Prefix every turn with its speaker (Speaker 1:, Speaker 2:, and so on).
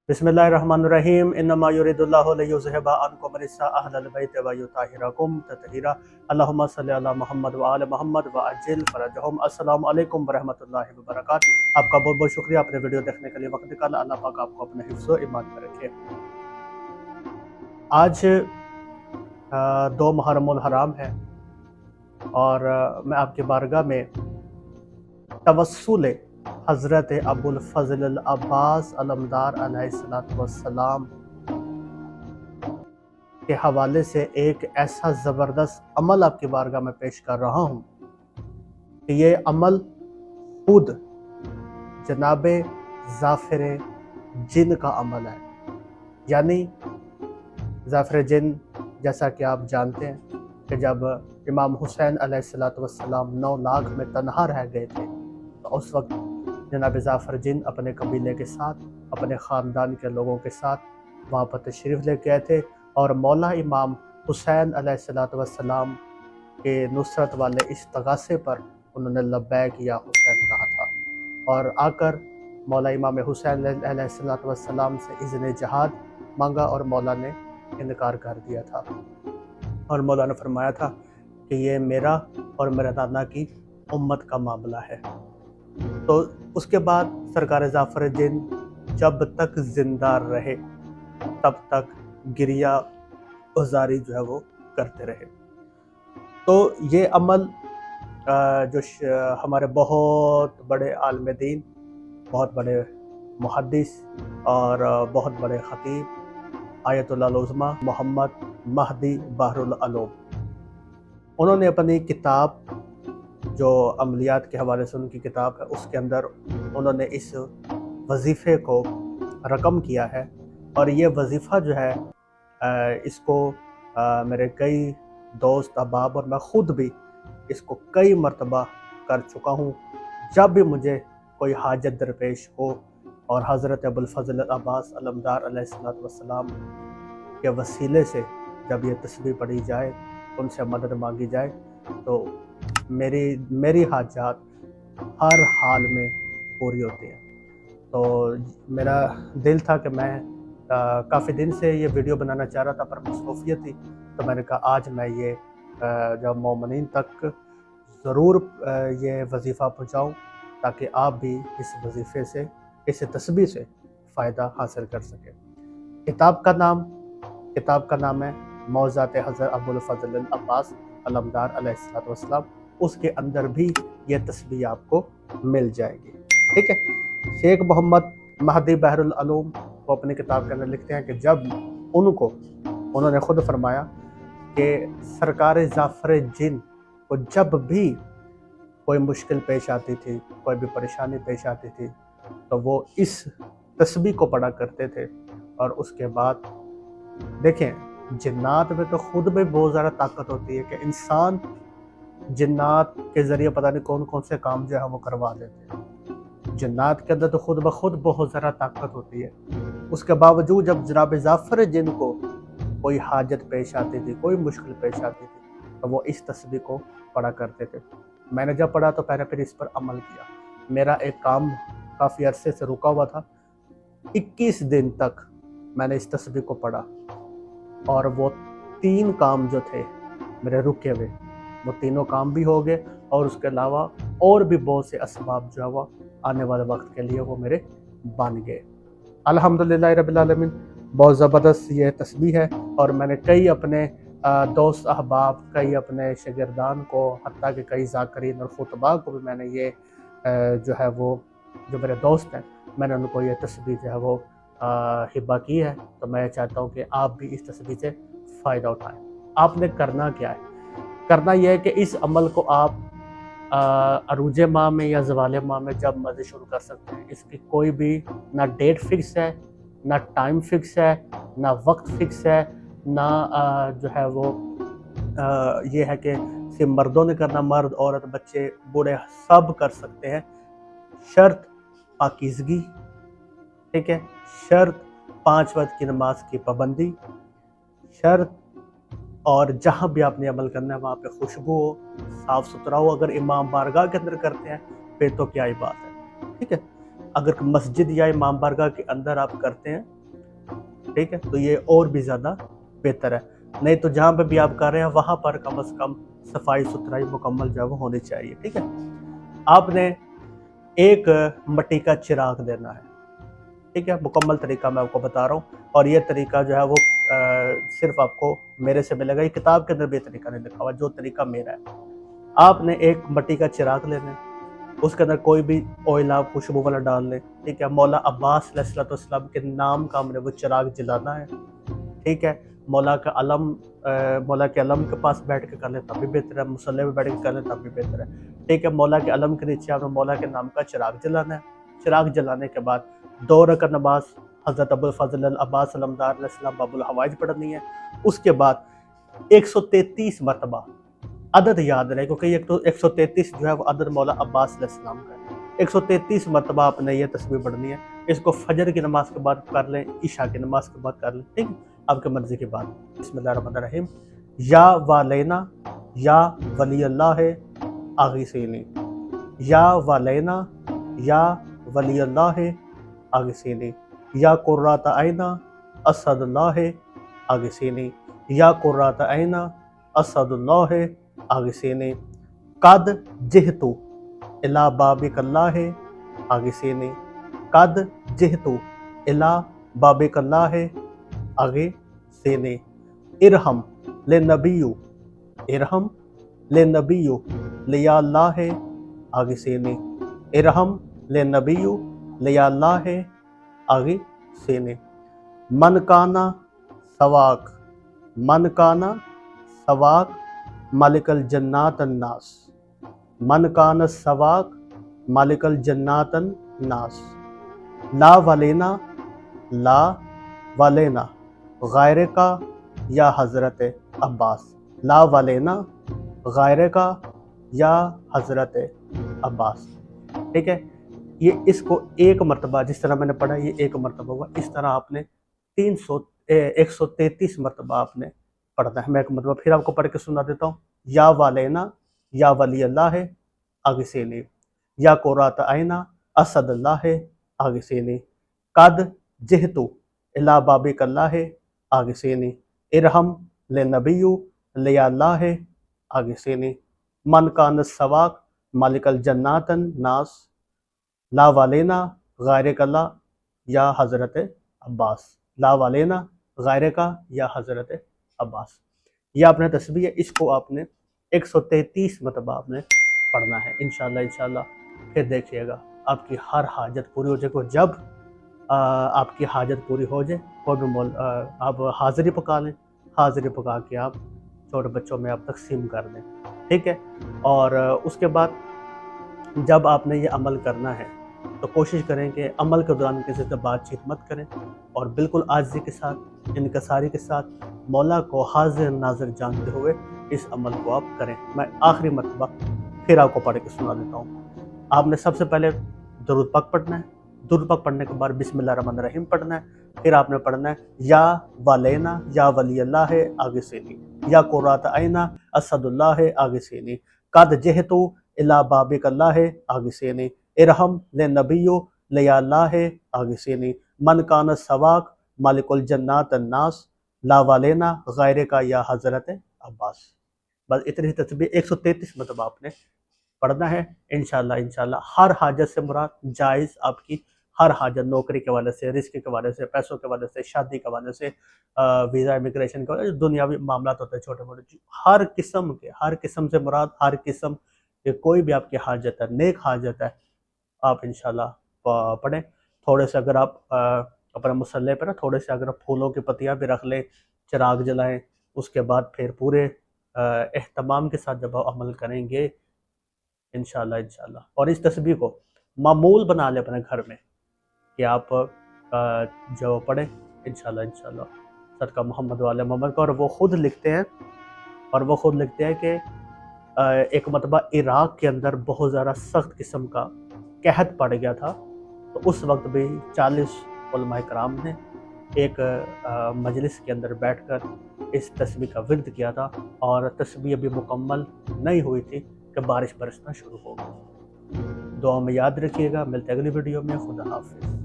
Speaker 1: बिस्मिल्लाहिर्रहमानिर्रहीम इन्नमा युरिदुल्लाहु लियुज़हिबा अन्कुम रिज्सा अहलल बैति व युताहिरकुम तत्हीरा अल्लाहुम्मा सल्लि अला मुहम्मद व आले मुहम्मद व अज्जिल फरजहुम। अस्सलामु अलैकुम व रहमतुल्लाहि व बरकातहू। आपका बहुत बहुत शुक्रिया अपने वीडियो देखने के लिए वक्त निकाला। अल्लाह पाक आपको अपने हिफ्ज़ व ईमान में रखे। आज 2 मुहर्रमुल हराम है और मैं आपकी बारगाह में तवस्सुल हज़रत अबुल फ़ज़ल अब्बास अलमदार अलैहिस्सलातु वस्सलाम के हवाले से एक ऐसा ज़बरदस्त अमल आपकी बारगाह में पेश कर रहा हूँ कि ये अमल खुद जनाबे ज़ाफ़िर जिन का अमल है। यानी ज़ाफ़िर जिन, जैसा कि आप जानते हैं कि जब इमाम हुसैन अलैहिस्सलातु वस्सलाम 9 लाख में तन्हा रह गए थे तो उस वक्त जनाब ज़ाफ़िर जिन अपने कबीले के साथ, अपने ख़ानदान के लोगों के साथ वहाँ पर तशरीफ़ ले गए थे और मौला इमाम हुसैन अलैहिस्सलातु वस्सलाम के नुसरत वाले इस्तग़ासे पर उन्होंने लब्बैक या हुसैन कहा था और आकर मौला इमाम हुसैन अलैहिस्सलातु वस्सलाम से इज़्न जहाद मांगा और मौला ने इनकार कर दिया था और मौला ने फरमाया था कि ये मेरा और मेरे नाना की उम्मत का मामला है। तो उसके बाद सरकार ज़ाफ़िर जिन जब तक ज़िंदा रहे तब तक गिरिया गुज़ारी जो है वो करते रहे। तो ये अमल जो हमारे बहुत बड़े आलिम दीन, बहुत बड़े मुहद्दिस और बहुत बड़े ख़तीब आयतुल्लाह उज़्मा मोहम्मद महदी बहरुल उलूम, उन्होंने अपनी किताब जो अमलियात के हवाले से उनकी किताब है उसके अंदर उन्होंने इस वजीफ़े को रकम किया है और ये वजीफ़ा जो है इसको मेरे कई दोस्त अहबाब और मैं ख़ुद भी इसको कई मरतबा कर चुका हूँ। जब भी मुझे कोई हाजत दरपेश हो और हज़रत अबुल फ़ज़ल अब्बास अलमदार अलैहिस्सलातु वस्सलाम के वसीले से जब ये तस्बीह पढ़ी जाए, उनसे मदद मांगी जाए तो मेरी हाजात हर हाल में पूरी होती है। तो मेरा दिल था कि मैं काफ़ी दिन से ये वीडियो बनाना चाह रहा था पर मसरूफ़ियत थी, तो मैंने कहा आज मैं ये जब मोमिनीन तक ज़रूर ये वजीफ़ा पहुँचाऊँ ताकि आप भी इस वजीफ़े से, इस तस्बीह से फ़ायदा हासिल कर सकें। किताब का नाम है मौज़ात हज़रत अबुल फ़ज़ल अब्बास अलमदार अलैहिस्सलातु वस्सलाम। उसके अंदर भी ये तस्बीह आपको मिल जाएगी। ठीक है। शेख मोहम्मद महदी बहरुल उलूम वो अपनी किताब के अंदर लिखते हैं कि जब उन्होंने खुद फरमाया कि सरकार ज़ाफ़िर जिन को जब भी कोई मुश्किल पेश आती थी, कोई भी परेशानी पेश आती थी तो वो इस तस्बीह को पढ़ा करते थे। और उसके बाद देखें, जिन्नात में तो खुद में बहुत ज़्यादा ताकत होती है कि इंसान जिन्नात के ज़रिए पता नहीं कौन कौन से काम जो है वो करवा देते हैं। जिन्नात के अंदर तो खुद ब खुद बहुत ज़्यादा ताकत होती है। उसके बावजूद जब जनाब ज़ाफ़िर जिन को कोई हाजत पेश आती थी, कोई मुश्किल पेश आती थी तो वो इस तस्बीह को पढ़ा करते थे। मैंने जब पढ़ा तो पहले फिर इस पर अमल किया। मेरा एक काम काफ़ी अरसे से रुका हुआ था, 21 दिन तक मैंने इस तस्बीह को पढ़ा और वो 3 काम जो थे मेरे रुके हुए, वो तीनों काम भी हो गए और उसके अलावा और भी बहुत से असबाब जो है वो आने वाले वक्त के लिए वो मेरे बन गए। अल्हम्दुलिल्लाह रब्बिल आलमीन। बहुत ज़बरदस्त ये तस्बीह है और मैंने कई अपने दोस्त अहबाब, कई अपने शागिर्दान को, हत्ता कि कई ज़ाकिरीन और खुतबा को भी मैंने ये जो है वो जो मेरे दोस्त हैं मैंने उनको ये तस्बीह जो है वो हिब्बा की है। तो मैं चाहता हूँ कि आप भी इस तस्बीह से फ़ायदा उठाएँ। आपने करना क्या है? करना यह है कि इस अमल को आप अरूज माह में या ज़वाल माह में जब मर्ज़ी शुरू कर सकते हैं। इसकी कोई भी ना डेट फ़िक्स है, ना टाइम फ़िक्स है, ना वक्त फ़िक्स है, ना जो है वो ये है कि सिर्फ मर्दों ने करना, मर्द, औरत, बच्चे, बूढ़े सब कर सकते हैं। शर्त पाकीज़गी, ठीक है। शर्त 5 वक्त की नमाज की पाबंदी, शर्त और जहाँ भी आपने अमल करना है वहाँ पे खुशबू हो, साफ़ सुथरा हो। अगर इमाम बारगाह के अंदर करते हैं फिर तो क्या ही बात है, ठीक है। اگر مسجد یا امام بارگاہ کے اندر آپ کرتے ہیں ٹھیک ہے تو یہ اور بھی زیادہ بہتر ہے، نہیں تو جہاں پہ بھی آپ کر رہے ہیں وہاں پر کم از کم صفائی ستھرائی مکمل جو ہے وہ ہونی چاہیے، ٹھیک ہے۔ آپ نے ایک مٹی کا چراغ لینا ہے، ٹھیک ہے، مکمل طریقہ میں آپ کو بتا رہا ہوں، اور یہ طریقہ جو ہے وہ صرف آپ کو میرے سے ملے گا، یہ کتاب کے اندر بھی طریقہ نہیں لکھا ہوا، جو طریقہ میرا ہے۔ آپ نے ایک مٹی کا چراغ لینا ہے، اس کے اندر کوئی بھی آئل آپ خوشبو والا ڈال لیں، ٹھیک ہے۔ مولا عباس علیہ السلام کے نام کا ہم نے وہ چراغ جلانا ہے، ٹھیک ہے۔ مولا کے علم کے پاس بیٹھ کے کر لیں تب بھی بہتر ہے، مصلی پہ بیٹھ کے کر لیں تب بھی بہتر ہے، ٹھیک ہے۔ مولا کے علم کے نیچے آپ نے مولا کے نام کا چراغ جلانا ہے۔ چراغ جلانے کے بعد 2 رکعت نماز حضرت ابو الفضل العباس علمدار علیہ السلام باب الحوائج پڑھنی ہے۔ اس کے بعد 133 مرتبہ عدد یاد رہے، کیونکہ یہ تو 133 جو ہے وہ عدد مولا عباس علیہ السلام کا ہے، 133 مرتبہ آپ نے یہ تسبیح پڑھنی ہے۔ اس کو فجر کی نماز کے بعد کر لیں، عشاء کی نماز کے بعد کر لیں، ٹھیک ہے، آپ کے مرضی کی بات۔ بسم اللہ الرحمن الرحیم۔ یا والینا یا ولی اللہ اغیثینی، یا والینا یا ولی اللہ اغیثینی، یا قرۃ عینا اسد اللہ اغیثینی، یا قرۃ عینا اسد اللہ اغیثینی، قد جہتو الی بابک اللہ اغیثینی، قد جہتو الی بابک اللہ اغیثینی، ارحم للنبی ارحم للنبی لیا اللہ اغیثینی، ارحم للنبی لیا اللہ اغیثینی، من کانا سواک، من کانا سواک مالک الجنات الناس، من کان سواک مالک الجنات الناس، لا ولینا لا ولینا غیر کا یا حضرت عباس، لا ولینا غیر کا یا حضرت عباس، ٹھیک ہے۔ یہ اس کو ایک مرتبہ جس طرح میں نے پڑھا یہ ایک مرتبہ ہوا، اس طرح آپ نے 133 مرتبہ آپ نے پڑھنا ہے۔ میں ایک مرتبہ پھر آپ کو پڑھ کے سنا دیتا ہوں۔ یا والینا یا ولی اللہ اغیثینی، یا قرۃ عینا اسد اللہ اغیثینی، قد جہتو الی بابک اللہ اغیثینی، ارحم للنبی لیا اللہ اغیثینی، من کان سواک مالک الجنات الناس، لا والینا غیر کا یا حضرت عباس، لا والینا غیر کا یا حضرت عباس۔ یہ آپ نے تسبیح ہے، اس کو آپ نے 133 مرتبہ آپ نے پڑھنا ہے، انشاءاللہ۔ پھر دیکھیے گا آپ کی ہر حاجت پوری ہو جائے گی۔ جب آپ کی حاجت پوری ہو جائے کوئی بھی آپ حاضری پکا لیں، حاضری پکا کے آپ چھوٹے بچوں میں آپ تقسیم کر دیں، ٹھیک ہے۔ اور اس کے بعد جب آپ نے یہ عمل کرنا ہے تو کوشش کریں کہ عمل کے دوران کسی سے بات چیت مت کریں، اور بالکل عاجزی کے ساتھ انکساری کے ساتھ مولا کو حاضر ناظر جانتے ہوئے اس عمل کو آپ کریں۔ میں آخری مرتبہ پھر آپ کو پڑھ کے سنا دیتا ہوں۔ آپ نے سب سے پہلے درود پاک پڑھنا ہے، درود پاک پڑھنے کے بعد بسم اللہ الرحمن الرحیم پڑھنا ہے، پھر آپ نے پڑھنا ہے یا والینا یا ولی اللہ اغیثینی، یا قرۃ عینا اسد اللہ اغیثینی، قد جہتو الی بابک اللہ اغیثینی، ارحم للنبی لیا اللہ اغیثینی، من کان سواک مالک الجنات الناس، لا والینا غیر کا یا حضرت عباس۔ بس اتنی ہی تسبیح 133 مرتبہ آپ نے پڑھنا ہے، انشاءاللہ۔ ہر حاجت سے مراد جائز آپ کی ہر حاجت، نوکری کے حوالے سے، رزق کے حوالے سے، پیسوں کے حوالے سے، شادی کے حوالے سے، ویزا امیگریشن کے حوالے سے، دنیاوی معاملات ہوتے ہیں چھوٹے موٹے، ہر قسم سے مراد ہر قسم کہ کوئی بھی آپ کی حاجت ہے، نیک حاجت ہے، آپ انشاءاللہ پڑھیں۔ تھوڑے سے اگر آپ اپنے مصلی پہ نا تھوڑے سے اگر پھولوں کی پتیاں بھی رکھ لیں، چراغ جلائیں، اس کے بعد پھر پورے اہتمام کے ساتھ جب آپ عمل کریں گے انشاءاللہ۔ اور اس تسبیح کو معمول بنا لیں اپنے گھر میں کہ آپ جو پڑھیں انشاءاللہ صدقہ محمد والے محمد کا۔ اور وہ خود لکھتے ہیں کہ ایک مرتبہ عراق کے اندر بہت زیادہ سخت قسم کا قحط پڑ گیا تھا، تو اس وقت بھی 40 علماء کرام نے ایک مجلس کے اندر بیٹھ کر اس تسبیح کا ورد کیا تھا، اور تسبیح ابھی مکمل نہیں ہوئی تھی کہ بارش برسنا شروع ہو گئی۔ دعا میں یاد رکھیے گا. ملتے ہیں اگلی ویڈیو میں. خدا حافظ.